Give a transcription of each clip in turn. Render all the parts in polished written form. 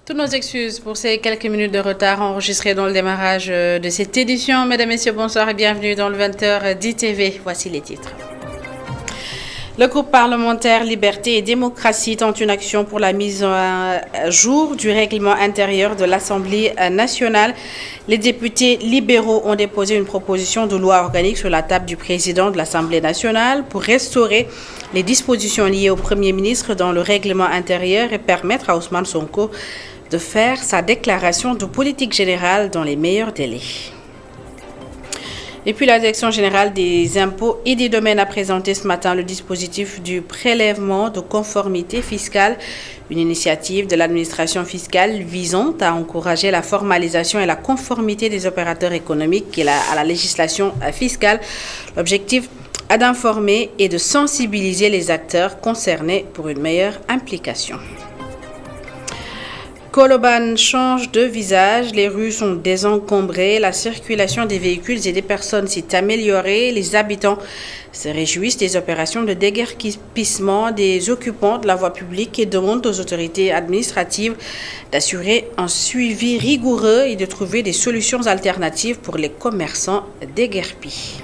Toutes nos excuses pour ces quelques minutes de retard enregistrés dans le démarrage de cette édition. Mesdames, Messieurs, bonsoir et bienvenue dans le 20h d'ITV. Voici les titres. Le groupe parlementaire Liberté et Démocratie tente une action pour la mise à jour du règlement intérieur de l'Assemblée nationale. Les députés libéraux ont déposé une proposition de loi organique sur la table du président de l'Assemblée nationale pour restaurer les dispositions liées au Premier ministre dans le règlement intérieur et permettre à Ousmane Sonko de faire sa déclaration de politique générale dans les meilleurs délais. Et puis la Direction générale des impôts et des domaines a présenté ce matin le dispositif du prélèvement de conformité fiscale, une initiative de l'administration fiscale visant à encourager la formalisation et la conformité des opérateurs économiques à la législation fiscale. L'objectif est d'informer et de sensibiliser les acteurs concernés pour une meilleure implication. Koloban change de visage, les rues sont désencombrées, la circulation des véhicules et des personnes s'est améliorée, les habitants se réjouissent des opérations de déguerpissement des occupants de la voie publique et demandent aux autorités administratives d'assurer un suivi rigoureux et de trouver des solutions alternatives pour les commerçants déguerpis.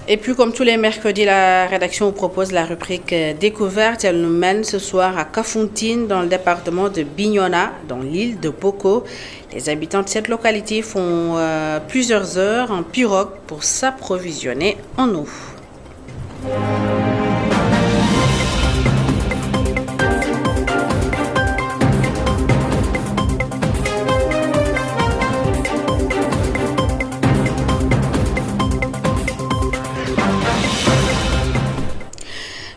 Et puis, comme tous les mercredis, la rédaction vous propose la rubrique Découverte. Elle nous mène ce soir à Kafountine, dans le département de Bignona, dans l'île de Boko. Les habitants de cette localité font plusieurs heures en pirogue pour s'approvisionner en eau.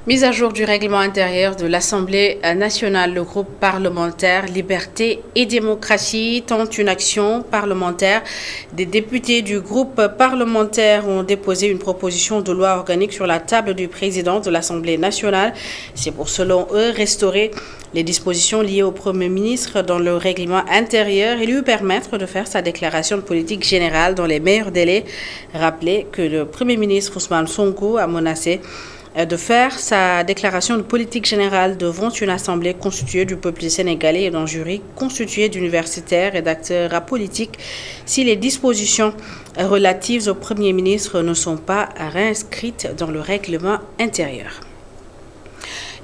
Mise à jour du règlement intérieur de l'Assemblée nationale, le groupe parlementaire Liberté et Démocratie tente une action parlementaire. Des députés du groupe parlementaire ont déposé une proposition de loi organique sur la table du président de l'Assemblée nationale. C'est pour, selon eux, restaurer les dispositions liées au Premier ministre dans le règlement intérieur et lui permettre de faire sa déclaration de politique générale dans les meilleurs délais. Rappelez que le Premier ministre Ousmane Sonko a menacé de faire sa déclaration de politique générale devant une assemblée constituée du peuple sénégalais et d'un jury constitué d'universitaires et d'acteurs apolitiques si les dispositions relatives au Premier ministre ne sont pas réinscrites dans le règlement intérieur.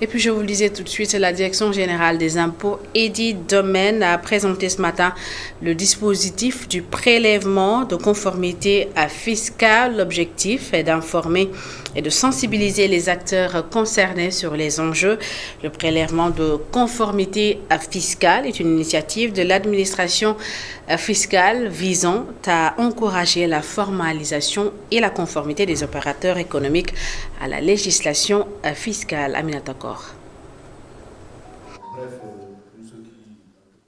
Et puis, je vous le disais tout de suite, la Direction générale des impôts et des domaines a présenté ce matin le dispositif du prélèvement de conformité fiscale. L'objectif est d'informer et de sensibiliser les acteurs concernés sur les enjeux. Le prélèvement de conformité fiscale est une initiative de l'administration fiscale visant à encourager la formalisation et la conformité des opérateurs économiques à la législation fiscale. Aminata Kor.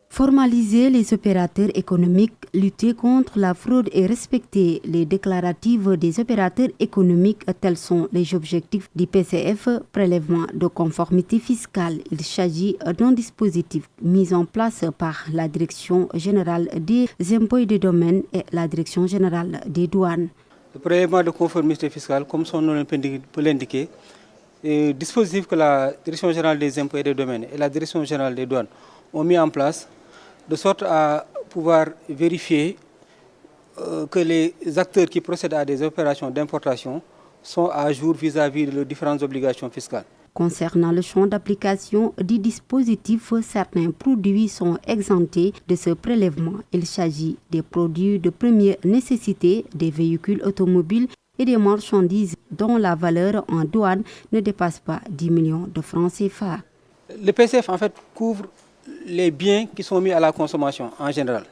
Formaliser les opérateurs économiques, lutter contre la fraude et respecter les déclaratives des opérateurs économiques, tels sont les objectifs du PCF, prélèvement de conformité fiscale. Il s'agit d'un dispositif mis en place par la Direction générale des impôts et des domaines et la Direction générale des douanes. Le prélèvement de conformité fiscale, comme son nom peut l'indiquer, est un dispositif que la Direction générale des impôts et des domaines et la Direction générale des douanes ont mis en place de sorte à pouvoir vérifier que les acteurs qui procèdent à des opérations d'importation sont à jour vis-à-vis de leurs différentes obligations fiscales. Concernant le champ d'application du dispositif, certains produits sont exemptés de ce prélèvement. Il s'agit des produits de première nécessité, des véhicules automobiles et des marchandises dont la valeur en douane ne dépasse pas 10 millions de francs CFA. Le PCF en fait couvre les biens qui sont mis à la consommation en général.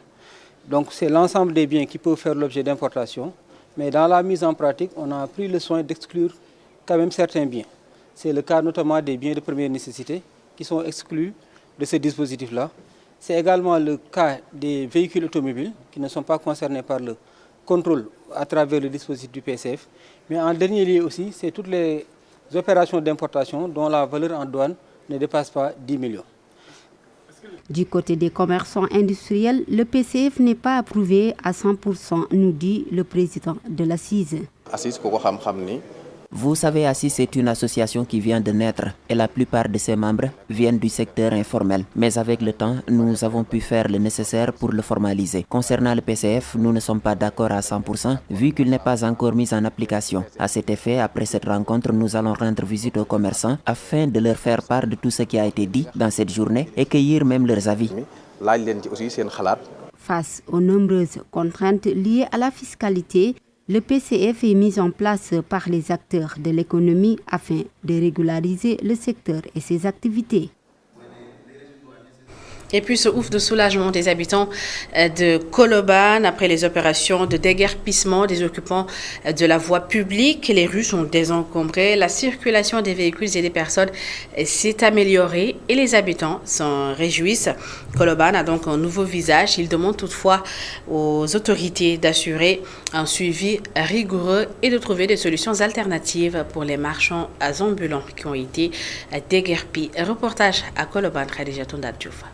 Donc c'est l'ensemble des biens qui peuvent faire l'objet d'importation, mais dans la mise en pratique, on a pris le soin d'exclure quand même certains biens. C'est le cas notamment des biens de première nécessité qui sont exclus de ce dispositif-là. C'est également le cas des véhicules automobiles qui ne sont pas concernés par le contrôle à travers le dispositif du PCF. Mais en dernier lieu aussi, c'est toutes les opérations d'importation dont la valeur en douane ne dépasse pas 10 millions. Du côté des commerçants industriels, le PCF n'est pas approuvé à 100%, nous dit le président de l'assise. Vous savez, Assis est une association qui vient de naître et la plupart de ses membres viennent du secteur informel. Mais avec le temps, nous avons pu faire le nécessaire pour le formaliser. Concernant le PCF, nous ne sommes pas d'accord à 100% vu qu'il n'est pas encore mis en application. À cet effet, après cette rencontre, nous allons rendre visite aux commerçants afin de leur faire part de tout ce qui a été dit dans cette journée et cueillir même leurs avis. Face aux nombreuses contraintes liées à la fiscalité, le PCF est mis en place par les acteurs de l'économie afin de régulariser le secteur et ses activités. Et puis ce ouf de soulagement des habitants de Colobane après les opérations de déguerpissement des occupants de la voie publique. Les rues sont désencombrées, la circulation des véhicules et des personnes s'est améliorée et les habitants s'en réjouissent. Colobane a donc un nouveau visage. Il demande toutefois aux autorités d'assurer un suivi rigoureux et de trouver des solutions alternatives pour les marchands ambulants qui ont été déguerpis. Reportage à Colobane, Khadija Tounda Diouf.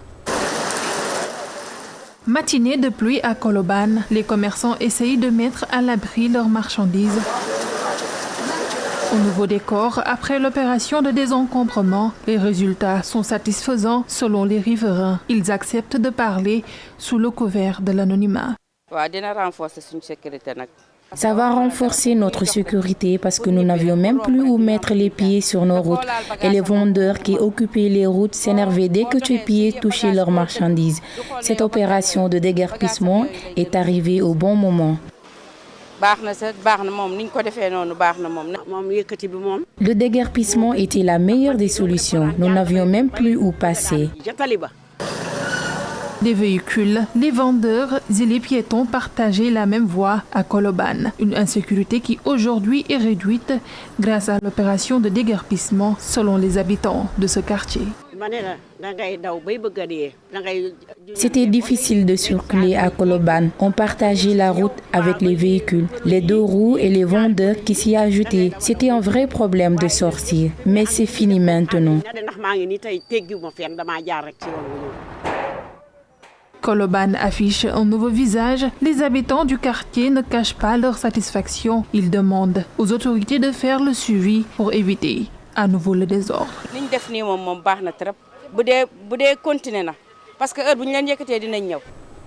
Matinée de pluie à Colobane, les commerçants essayent de mettre à l'abri leurs marchandises. Au nouveau décor, après l'opération de désencombrement, les résultats sont satisfaisants selon les riverains. Ils acceptent de parler sous le couvert de l'anonymat. Ça va renforcer notre sécurité parce que nous n'avions même plus où mettre les pieds sur nos routes. Et les vendeurs qui occupaient les routes s'énervaient dès que tes pieds touchaient leurs marchandises. Cette opération de déguerpissement est arrivée au bon moment. Le déguerpissement était la meilleure des solutions. Nous n'avions même plus où passer. Des véhicules, les vendeurs et les piétons partageaient la même voie à Colobane. Une insécurité qui aujourd'hui est réduite grâce à l'opération de déguerpissement selon les habitants de ce quartier. C'était difficile de circuler à Colobane. On partageait la route avec les véhicules, les deux roues et les vendeurs qui s'y ajoutaient. C'était un vrai problème de sortir, mais c'est fini maintenant. Colobane affiche un nouveau visage. Les habitants du quartier ne cachent pas leur satisfaction. Ils demandent aux autorités de faire le suivi pour éviter à nouveau le désordre.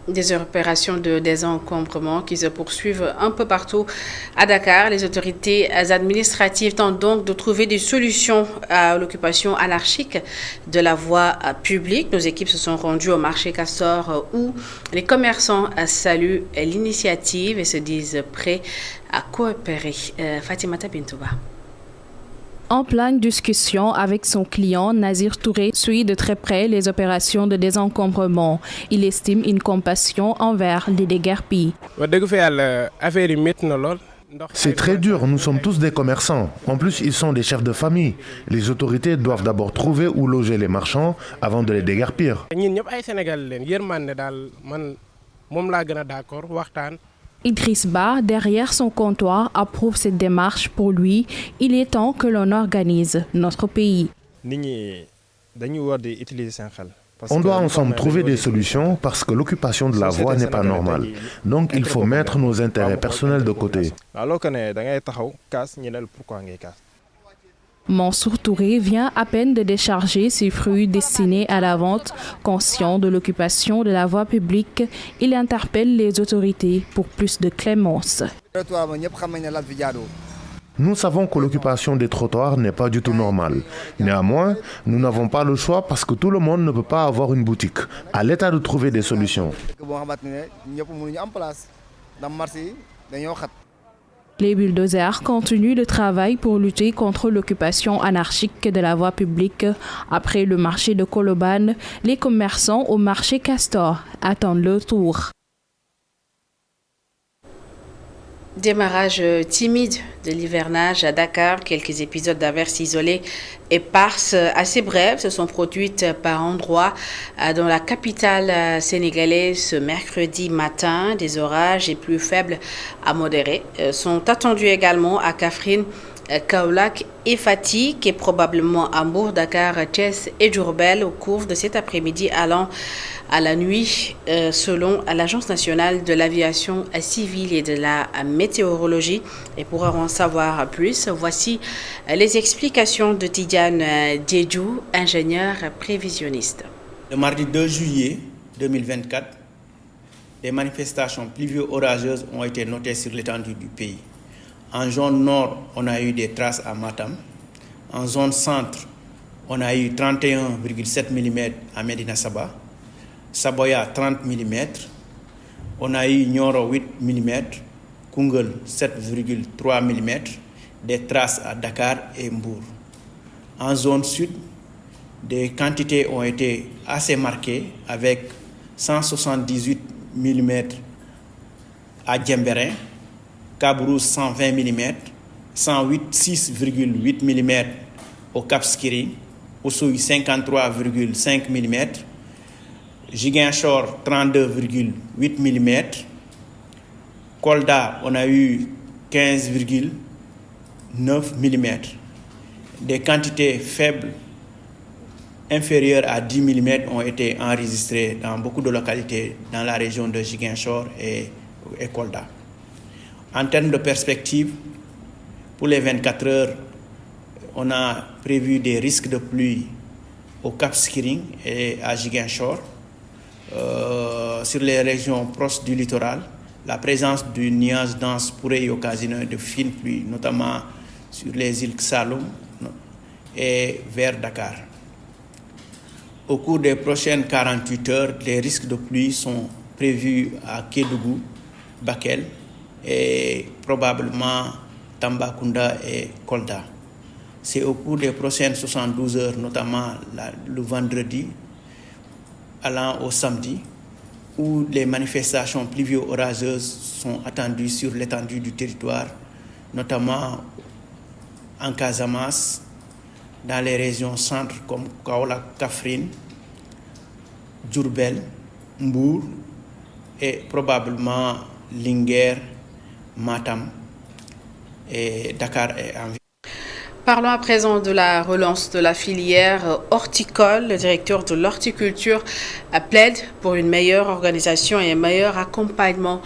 Des opérations de désencombrement qui se poursuivent un peu partout à Dakar. Les autorités administratives tentent donc de trouver des solutions à l'occupation anarchique de la voie publique. Nos équipes se sont rendues au marché Castor où les commerçants saluent l'initiative et se disent prêts à coopérer. Fatimata Bintouba. En pleine discussion avec son client, Nazir Touré suit de très près les opérations de désencombrement. Il estime une compassion envers les déguerpis. C'est très dur, nous sommes tous des commerçants. En plus, ils sont des chefs de famille. Les autorités doivent d'abord trouver où loger les marchands avant de les déguerpir. Idriss Ba, derrière son comptoir, approuve cette démarche. Pour lui, il est temps que l'on organise notre pays. On doit ensemble trouver des solutions parce que l'occupation de la voie n'est pas normale. Donc il faut mettre nos intérêts personnels de côté. Mansour Touré vient à peine de décharger ses fruits destinés à la vente. Conscient de l'occupation de la voie publique, il interpelle les autorités pour plus de clémence. Nous savons que l'occupation des trottoirs n'est pas du tout normale. Néanmoins, nous n'avons pas le choix parce que tout le monde ne peut pas avoir une boutique. À l'État de trouver des solutions. Les bulldozers continuent le travail pour lutter contre l'occupation anarchique de la voie publique. Après le marché de Colobane, les commerçants au marché Castor attendent leur tour. Démarrage timide de l'hivernage à Dakar. Quelques épisodes d'averses isolées éparses assez brèves se sont produites par endroits dans la capitale sénégalaise ce mercredi matin. Des orages et plus faibles à modérés sont attendus également à Kaffrine Kaolack et Fatick et probablement Hambourg, Dakar, Thiès et Diourbel au cours de cet après-midi allant à la nuit, selon l'Agence nationale de l'aviation civile et de la météorologie. Et pour en savoir plus, voici les explications de Tidiane Diédhiou, ingénieur prévisionniste. Le mardi 2 juillet 2024, des manifestations pluvio-orageuses ont été notées sur l'étendue du pays. En zone nord, on a eu des traces à Matam. En zone centre, on a eu 31,7 mm à Medina Saba. Saboya 30 mm. On a eu Nioro 8 mm. Koungheul 7,3 mm. Des traces à Dakar et Mbour. En zone sud, des quantités ont été assez marquées avec 178 mm à Djemberin, Cabrousse 120 mm, 106,8 mm au Cap Skirring, Oussouye 53,5 mm, Ziguinchor 32,8 mm, Kolda on a eu 15,9 mm. Des quantités faibles inférieures à 10 mm ont été enregistrées dans beaucoup de localités dans la région de Ziguinchor et Kolda. En termes de perspective, pour les 24 heures, on a prévu des risques de pluie au Cap Skirring et à Ziguinchor. Sur les régions proches du littoral, la présence du nuage dense pourrait y occasionner de fines pluies, notamment sur les îles Saloum et vers Dakar. Au cours des prochaines 48 heures, les risques de pluie sont prévus à Kédougou, Bakel et probablement Tambacounda et Kolda. C'est au cours des prochaines 72 heures, notamment le vendredi, allant au samedi, où les manifestations pluvio-orageuses sont attendues sur l'étendue du territoire, notamment en Casamance, dans les régions centres comme Kaolack, Kaffrine, Diourbel, Mbour et probablement Linguère, Matam et Dakar et environ. Parlons à présent de la relance de la filière horticole. Le directeur de l'horticulture plaide pour une meilleure organisation et un meilleur accompagnement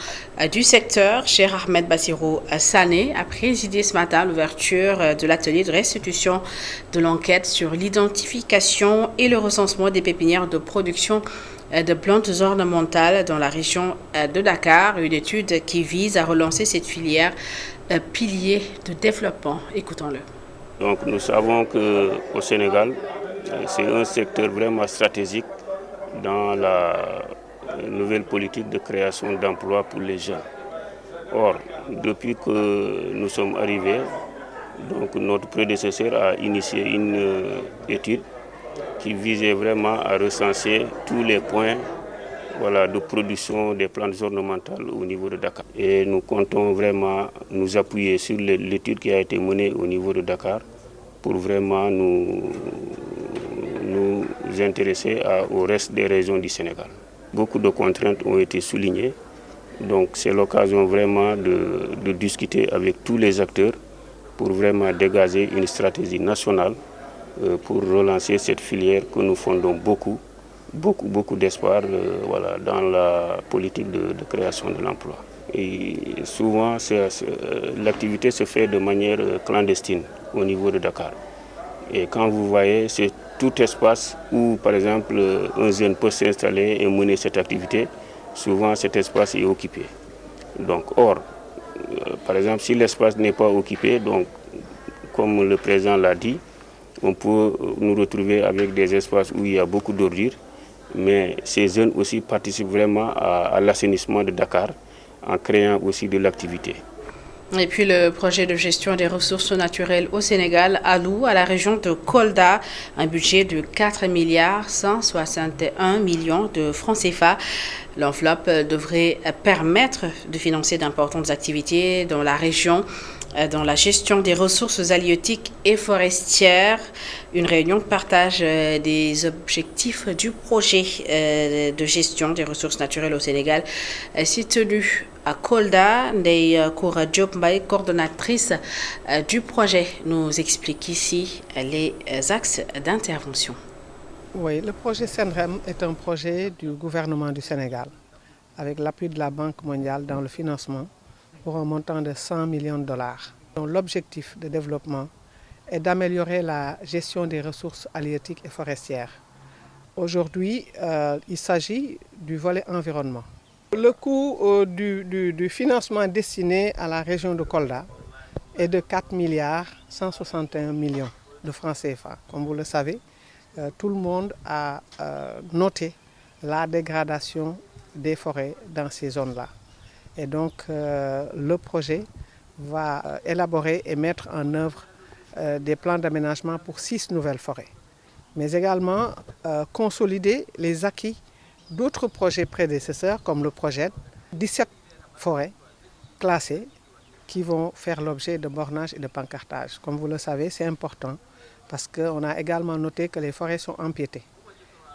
du secteur. Cheikh Ahmed Bassirou Sané a présidé ce matin l'ouverture de l'atelier de restitution de l'enquête sur l'identification et le recensement des pépinières de production de plantes ornementales dans la région de Dakar. Une étude qui vise à relancer cette filière pilier de développement. Écoutons-le. Donc nous savons qu'au Sénégal, c'est un secteur vraiment stratégique dans la nouvelle politique de création d'emplois pour les jeunes. Or, depuis que nous sommes arrivés, donc notre prédécesseur a initié une étude qui visait vraiment à recenser tous les points de production des plantes ornementales au niveau de Dakar. Et nous comptons vraiment nous appuyer sur l'étude qui a été menée au niveau de Dakar pour vraiment nous intéresser au reste des régions du Sénégal. Beaucoup de contraintes ont été soulignées, donc c'est l'occasion vraiment de discuter avec tous les acteurs pour vraiment dégager une stratégie nationale pour relancer cette filière que nous fondons beaucoup d'espoir dans la politique de création de l'emploi. Et souvent, l'activité se fait de manière clandestine au niveau de Dakar. Et quand vous voyez, c'est tout espace où, par exemple, un jeune peut s'installer et mener cette activité, souvent cet espace est occupé. Donc, par exemple, si l'espace n'est pas occupé, donc, comme le président l'a dit, on peut nous retrouver avec des espaces où il y a beaucoup d'ordures, mais ces jeunes aussi participent vraiment à l'assainissement de Dakar en créant aussi de l'activité. Et puis le projet de gestion des ressources naturelles au Sénégal alloue à la région de Kolda un budget de 4,161 milliards de francs CFA. L'enveloppe devrait permettre de financer d'importantes activités dans la région, dans la gestion des ressources halieutiques et forestières. Une réunion de partage des objectifs du projet de gestion des ressources naturelles au Sénégal s'est tenue à Kolda. Ndeye Koura Diop Mbaye, coordonnatrice du projet, nous explique ici les axes d'intervention. Oui, le projet SENREM est un projet du gouvernement du Sénégal avec l'appui de la Banque mondiale dans le financement pour un montant de 100 millions de dollars. L'objectif de développement est d'améliorer la gestion des ressources halieutiques et forestières. Aujourd'hui, il s'agit du volet environnement. Le coût du financement destiné à la région de Kolda est de 4 milliards 161 millions de francs CFA. Comme vous le savez, tout le monde a noté la dégradation des forêts dans ces zones-là. Et donc, le projet va élaborer et mettre en œuvre des plans d'aménagement pour 6 nouvelles forêts, mais également consolider les acquis d'autres projets prédécesseurs comme le projet 17 forêts classées qui vont faire l'objet de bornage et de pancartage. Comme vous le savez, c'est important parce qu'on a également noté que les forêts sont empiétées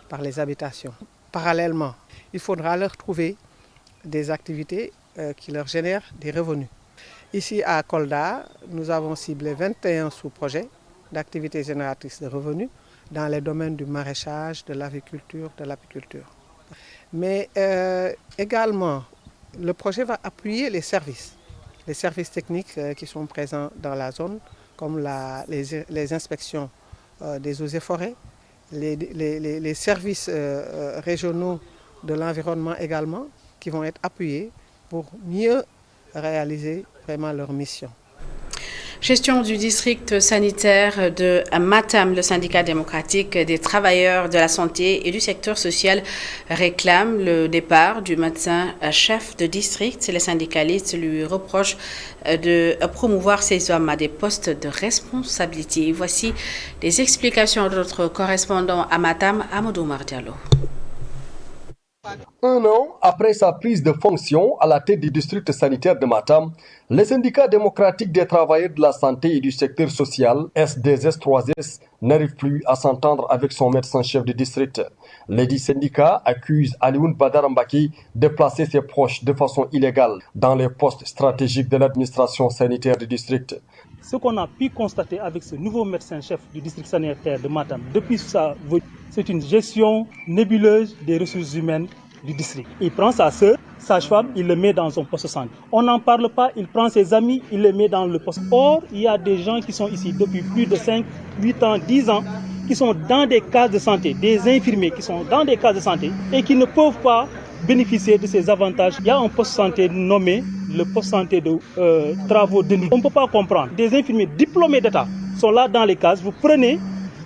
par les habitations. Parallèlement, il faudra leur trouver des activités qui leur génèrent des revenus. Ici à Kolda, nous avons ciblé 21 sous-projets d'activités génératrices de revenus dans les domaines du maraîchage, de l'agriculture, de l'apiculture. Mais également, le projet va appuyer les services techniques qui sont présents dans la zone, comme les inspections des eaux et forêts, les services régionaux de l'environnement également, qui vont être appuyés pour mieux réaliser vraiment leur mission. Gestion du district sanitaire de Matam, le syndicat démocratique des travailleurs de la santé et du secteur social réclame le départ du médecin chef de district. Les syndicalistes lui reprochent de promouvoir ces hommes à des postes de responsabilité. Voici des explications de notre correspondant à Matam, Amadou Mardialo. Un an après sa prise de fonction à la tête du district sanitaire de Matam, les syndicats démocratiques des travailleurs de la santé et du secteur social, S2S3S, n'arrivent plus à s'entendre avec son médecin-chef de district. Les 10 syndicats accusent Alioune Badara Mbaki de placer ses proches de façon illégale dans les postes stratégiques de l'administration sanitaire du district. Ce qu'on a pu constater avec ce nouveau médecin-chef du district sanitaire de Matam depuis sa venue, c'est une gestion nébuleuse des ressources humaines du district. Il prend sa sœur, sage-femme, il le met dans son poste de santé. On n'en parle pas, il prend ses amis, il les met dans le poste. Or, il y a des gens qui sont ici depuis plus de 5, 8 ans, 10 ans, qui sont dans des cases de santé, des infirmiers qui sont dans des cases de santé et qui ne peuvent pas bénéficier de ces avantages. Il y a un poste de santé nommé le poste de santé de travaux de nuit. On ne peut pas comprendre. Des infirmiers diplômés d'État sont là dans les cases. Vous prenez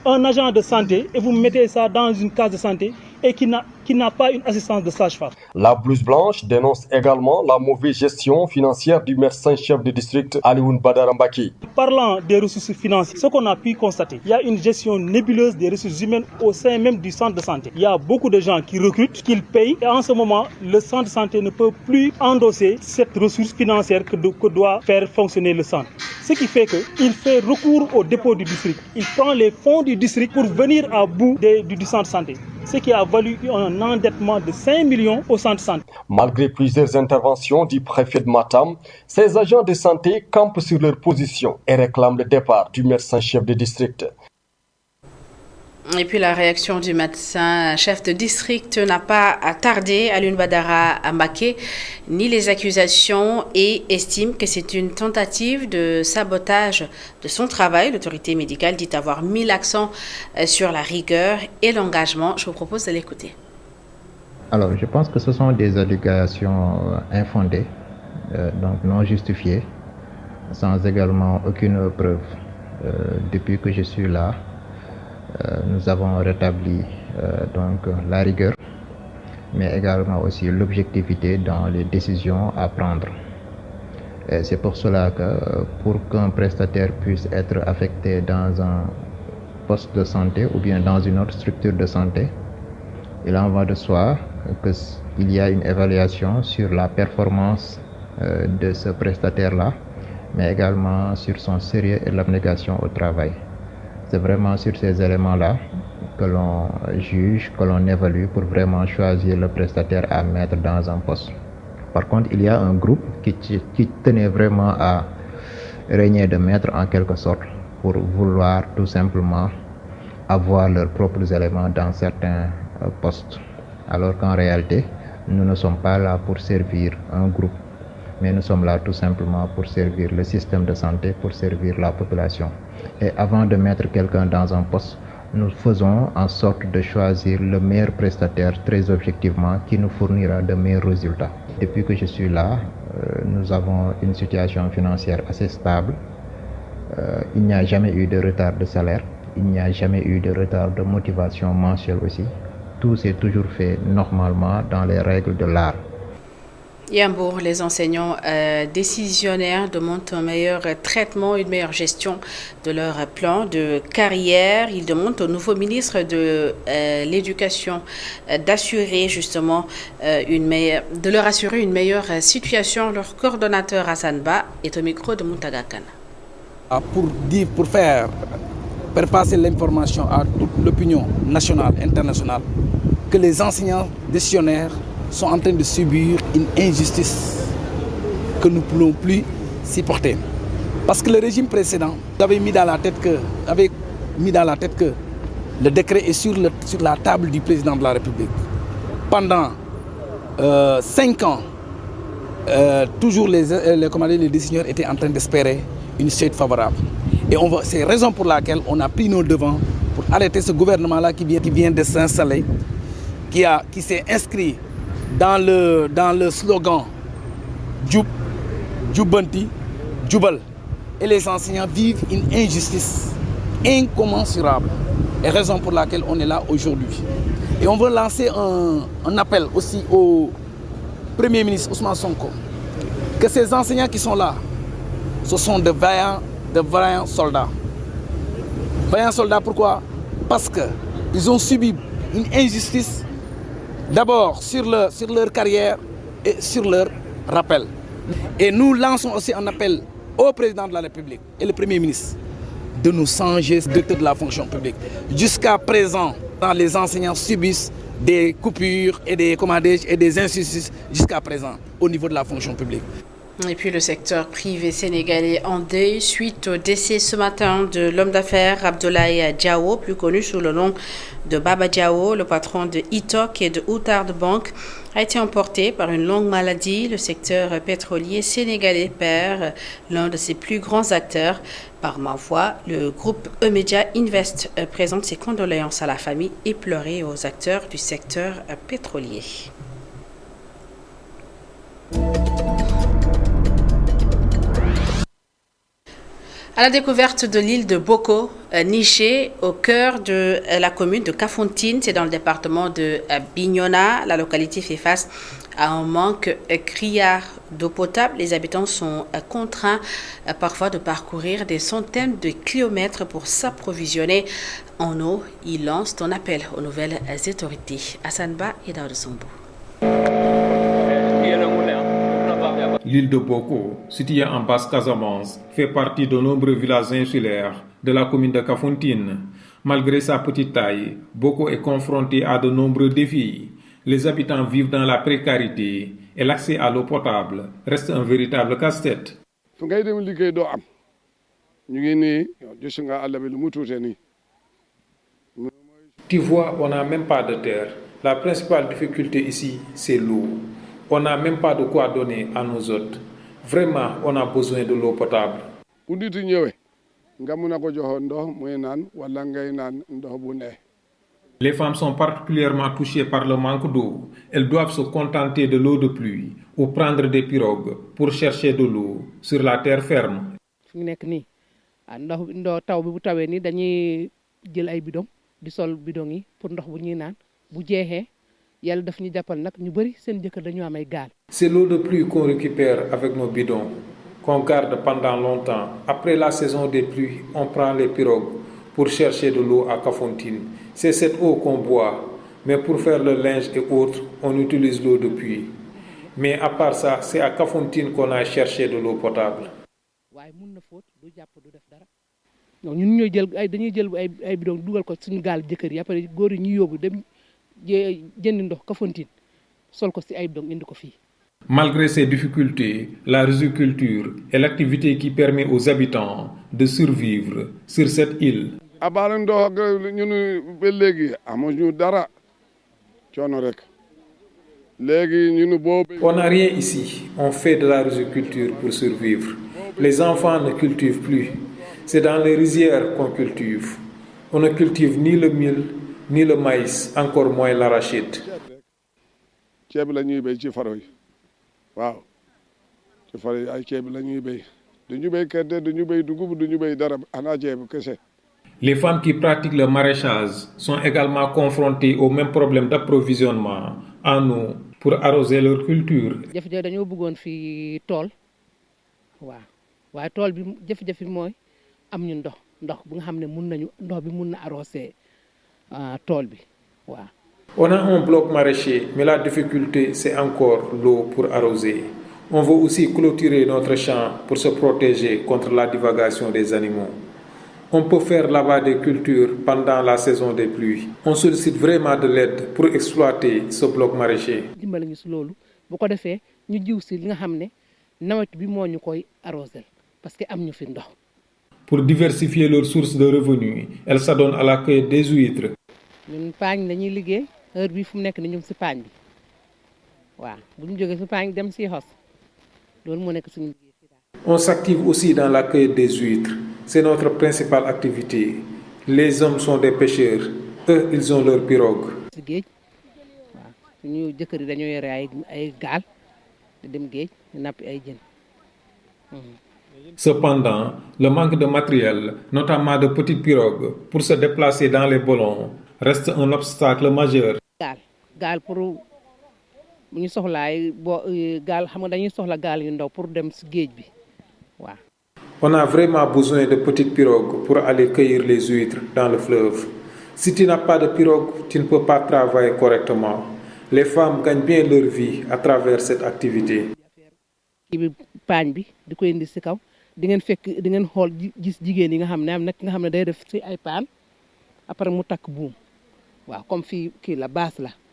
un agent de santé et vous mettez ça dans une case de santé et qui n'a pas une assistance de sage-femme. La blouse blanche dénonce également la mauvaise gestion financière du médecin-chef de district Alioune Badara Mbaki. Parlant des ressources financières, ce qu'on a pu constater, il y a une gestion nébuleuse des ressources humaines au sein même du centre de santé. Il y a beaucoup de gens qui recrutent, qui payent et en ce moment, le centre de santé ne peut plus endosser cette ressource financière que doit faire fonctionner le centre. Ce qui fait qu'il fait recours au dépôt du district. Il prend les fonds du district pour venir à bout du centre de santé. Ce qui a valu un endettement de 5 millions au centre de santé. Malgré plusieurs interventions du préfet de Matam, ces agents de santé campent sur leur position et réclament le départ du médecin-chef de district. Et puis la réaction du médecin chef de district n'a pas tardé. Alioune Badara Mbaki nie les accusations et estime que c'est une tentative de sabotage de son travail. L'autorité médicale dit avoir mis l'accent sur la rigueur et l'engagement. Je vous propose de l'écouter. Alors, je pense que ce sont des allégations infondées, donc non justifiées, sans également aucune preuve. Depuis que je suis là, nous avons rétabli donc la rigueur, mais également aussi l'objectivité dans les décisions à prendre. Et c'est pour cela que pour qu'un prestataire puisse être affecté dans un poste de santé ou bien dans une autre structure de santé, il en va de soi qu'il y a une évaluation sur la performance de ce prestataire-là, mais également sur son sérieux et l'abnégation au travail. C'est vraiment sur ces éléments-là que l'on juge, que l'on évalue pour vraiment choisir le prestataire à mettre dans un poste. Par contre, il y a un groupe qui tenait vraiment à régner de maître en quelque sorte pour vouloir tout simplement avoir leurs propres éléments dans certains postes. Alors qu'en réalité, nous ne sommes pas là pour servir un groupe, mais nous sommes là tout simplement pour servir le système de santé, pour servir la population. Et avant de mettre quelqu'un dans un poste, nous faisons en sorte de choisir le meilleur prestataire très objectivement qui nous fournira de meilleurs résultats. Depuis que je suis là, nous avons une situation financière assez stable. Il n'y a jamais eu de retard de salaire, il n'y a jamais eu de retard de motivation mensuelle aussi. Tout s'est toujours fait normalement dans les règles de l'art. Yambour, les enseignants décisionnaires demandent un meilleur traitement, une meilleure gestion de leur plan de carrière. Ils demandent au nouveau ministre de l'Éducation d'assurer justement de leur assurer une meilleure situation. Leur coordonnateur Hassan Ba est au micro de Mountaga Kana. Pour faire passer l'information à toute l'opinion nationale, internationale, que les enseignants décisionnaires sont en train de subir une injustice que nous ne pouvons plus supporter. Parce que le régime précédent avait mis dans la tête que le décret est sur la table du président de la République. Pendant 5 ans, toujours les décisionnaires étaient en train d'espérer une suite favorable. Et c'est la raison pour laquelle on a pris nos devants pour arrêter ce gouvernement-là qui vient de s'installer, qui s'est inscrit dans le slogan Djoub, Djoubanti, Djoubal. Et les enseignants vivent une injustice incommensurable. Et raison pour laquelle on est là aujourd'hui. Et on veut lancer un appel aussi au Premier ministre Ousmane Sonko, que ces enseignants qui sont là, ce sont de vaillants soldats. Vaillants soldats, pourquoi? Parce qu'ils ont subi une injustice d'abord sur leur carrière et sur leur rappel. Et nous lançons aussi un appel au président de la République et le Premier ministre de nous changer de directeur de la fonction publique. Jusqu'à présent, les enseignants subissent des coupures et des injustices jusqu'à présent au niveau de la fonction publique. Et puis le secteur privé sénégalais en deuil suite au décès ce matin de l'homme d'affaires Abdoulaye Diao, plus connu sous le nom de Baba Diao, le patron de Itok et de Outard Bank, a été emporté par une longue maladie. Le secteur pétrolier sénégalais perd l'un de ses plus grands acteurs. Par ma voix, le groupe E-Media Invest présente ses condoléances à la famille éplorée et aux acteurs du secteur pétrolier. À la découverte de l'île de Boko, nichée au cœur de la commune de Kafountine, c'est dans le département de Bignona. La localité fait face à un manque criard d'eau potable. Les habitants sont contraints parfois de parcourir des centaines de kilomètres pour s'approvisionner en eau. Ils lancent un appel aux nouvelles autorités. Hassan Ba et Daoud Sombo. L'île de Boko, située en Basse-Casamance, fait partie de nombreux villages insulaires de la commune de Kafountine. Malgré sa petite taille, Boko est confronté à de nombreux défis. Les habitants vivent dans la précarité et l'accès à l'eau potable reste un véritable casse-tête. Tu vois, on n'a même pas de terre. La principale difficulté ici, c'est l'eau. On n'a même pas de quoi donner à nos hôtes. Vraiment, on a besoin de l'eau potable. Les femmes sont particulièrement touchées par le manque d'eau. Elles doivent se contenter de l'eau de pluie ou prendre des pirogues pour chercher de l'eau sur la terre ferme. C'est l'eau de pluie qu'on récupère avec nos bidons, qu'on garde pendant longtemps. Après la saison des pluies, on prend les pirogues pour chercher de l'eau à Kafountine. C'est cette eau qu'on boit, mais pour faire le linge et autres, on utilise l'eau de pluie. Mais à part ça, c'est à Kafountine qu'on a cherché de l'eau potable. Malgré ces difficultés, la riziculture est l'activité qui permet aux habitants de survivre sur cette île. On n'a rien ici, on fait de la riziculture pour survivre. Les enfants ne cultivent plus, c'est dans les rizières qu'on cultive. On ne cultive ni le mil, ni le maïs, encore moins l'arachide. Les femmes qui pratiquent le maraîchage sont également confrontées au même problème d'approvisionnement en eau pour arroser leur culture. On a un bloc maraîcher, mais la difficulté, c'est encore l'eau pour arroser. On veut aussi clôturer notre champ pour se protéger contre la divagation des animaux. On peut faire là-bas des cultures pendant la saison des pluies. On sollicite vraiment de l'aide pour exploiter ce bloc maraîcher. Pour diversifier leurs sources de revenus, elles s'adonnent à la cueillette des huîtres. On s'active aussi dans la cueillette des huîtres. C'est notre principale activité. Les hommes sont des pêcheurs. Eux, ils ont leur pirogue. Cependant, le manque de matériel, notamment de petites pirogues, pour se déplacer dans les ballons, reste un obstacle majeur. On a vraiment besoin de petites pirogues pour aller cueillir les huîtres dans le fleuve. Si tu n'as pas de pirogue, tu ne peux pas travailler correctement. Les femmes gagnent bien leur vie à travers cette activité.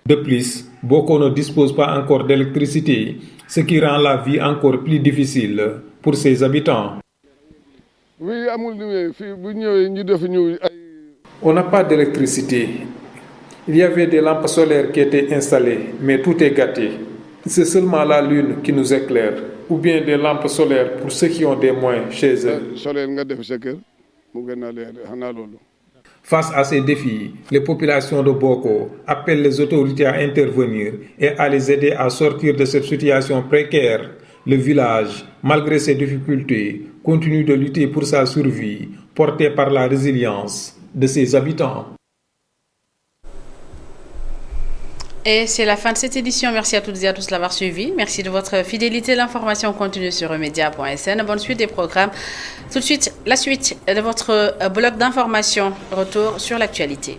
De plus, beaucoup ne disposent pas encore d'électricité, ce qui rend la vie encore plus difficile pour ses habitants. On n'a pas d'électricité. Il y avait des lampes solaires qui étaient installées, mais tout est gâté. C'est seulement la lune qui nous éclaire, ou bien des lampes solaires pour ceux qui ont des moyens chez eux. Face à ces défis, les populations de Boko appellent les autorités à intervenir et à les aider à sortir de cette situation précaire. Le village, malgré ses difficultés, continue de lutter pour sa survie, porté par la résilience de ses habitants. Et c'est la fin de cette édition. Merci à toutes et à tous de l'avoir suivi. Merci de votre fidélité. L'information continue sur emedia.sn. Bonne suite des programmes. Tout de suite, la suite de votre bloc d'information. Retour sur l'actualité.